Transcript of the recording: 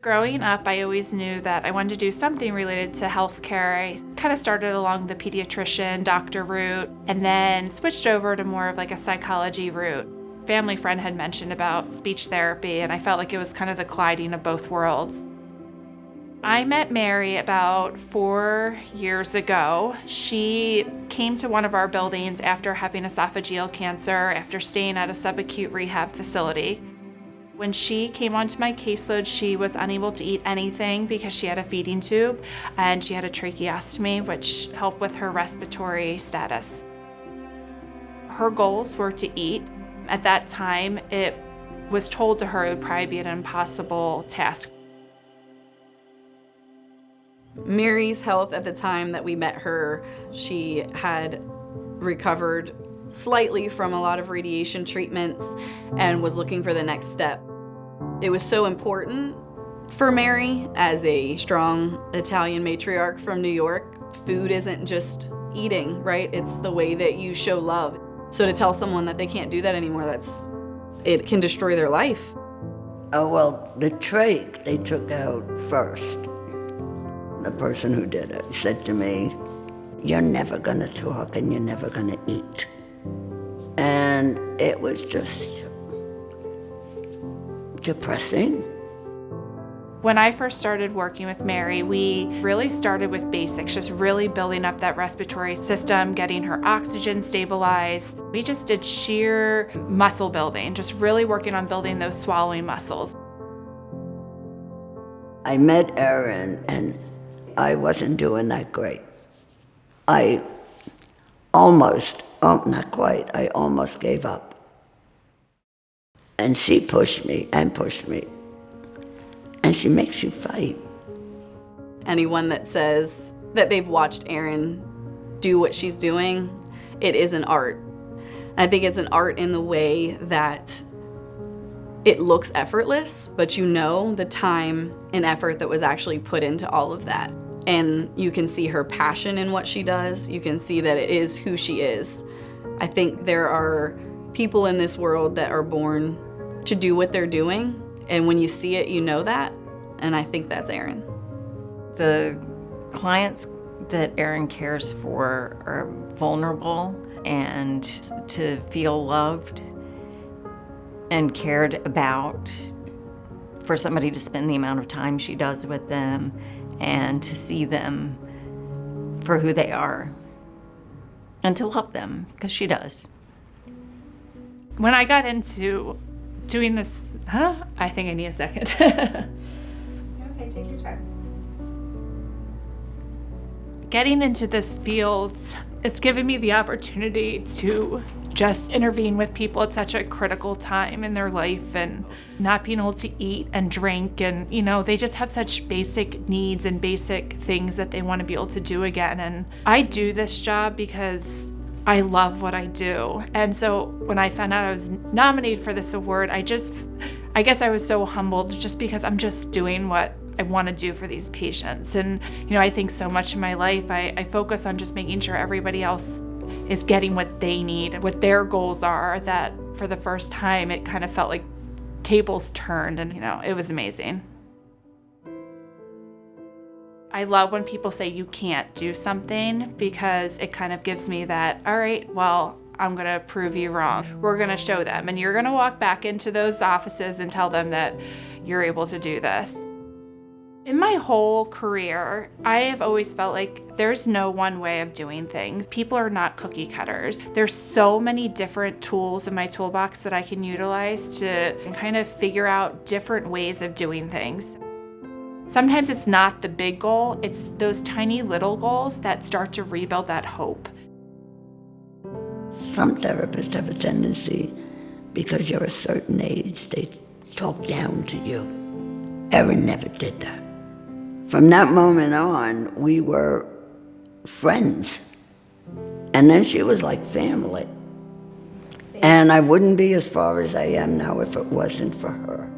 Growing up, I always knew that I wanted to do something related to healthcare. I kind of started along the pediatrician, doctor route, and then switched over to more of like a psychology route. Family friend had mentioned about speech therapy, and I felt like it was kind of the colliding of both worlds. I met Mary about 4 years ago. She came to one of our buildings after having esophageal cancer, after staying at a subacute rehab facility. When she came onto my caseload, she was unable to eat anything because she had a feeding tube and she had a tracheostomy, which helped with her respiratory status. Her goals were to eat. At that time, it was told to her it would probably be an impossible task. Mary's health at the time that we met her, she had recovered slightly from a lot of radiation treatments and was looking for the next step. It was so important for Mary as a strong Italian matriarch from New York. Food isn't just eating, right? It's the way that you show love. So to tell someone that they can't do that anymore, it can destroy their life. Oh, well, the trach they took out first. The person who did it said to me, "You're never gonna talk and you're never gonna eat." And it was just depressing. When I first started working with Mary, we really started with basics, just really building up that respiratory system, getting her oxygen stabilized. We just did sheer muscle building, just really working on building those swallowing muscles. I met Erin and I wasn't doing that great. I almost, not quite, I almost gave up. And she pushed me and pushed me. And she makes you fight. Anyone that says that they've watched Erin do what she's doing, it is an art. I think it's an art in the way that it looks effortless, but you know the time and effort that was actually put into all of that. And you can see her passion in what she does. You can see that it is who she is. I think there are people in this world that are born to do what they're doing, and when you see it, you know that, and I think that's Erin. The clients that Erin cares for are vulnerable, and to feel loved and cared about, for somebody to spend the amount of time she does with them and to see them for who they are and to love them, because she does. When I got into doing this, I think I need a second. Okay, take your time. Getting into this field, it's given me the opportunity to just intervene with people at such a critical time in their life and not being able to eat and drink, and they just have such basic needs and basic things that they want to be able to do again. And I do this job because I love what I do. And so when I found out I was nominated for this award, I guess I was so humbled, just because I'm just doing what I want to do for these patients. And I think so much in my life, I focus on just making sure everybody else is getting what they need, what their goals are, that for the first time it kind of felt like tables turned, and it was amazing. I love when people say you can't do something, because it kind of gives me that, all right, well, I'm gonna prove you wrong. We're gonna show them, and you're gonna walk back into those offices and tell them that you're able to do this. In my whole career, I have always felt like there's no one way of doing things. People are not cookie cutters. There's so many different tools in my toolbox that I can utilize to kind of figure out different ways of doing things. Sometimes it's not the big goal, it's those tiny little goals that start to rebuild that hope. Some therapists have a tendency, because you're a certain age, they talk down to you. Erin never did that. From that moment on, we were friends. And then she was like family. And I wouldn't be as far as I am now if it wasn't for her.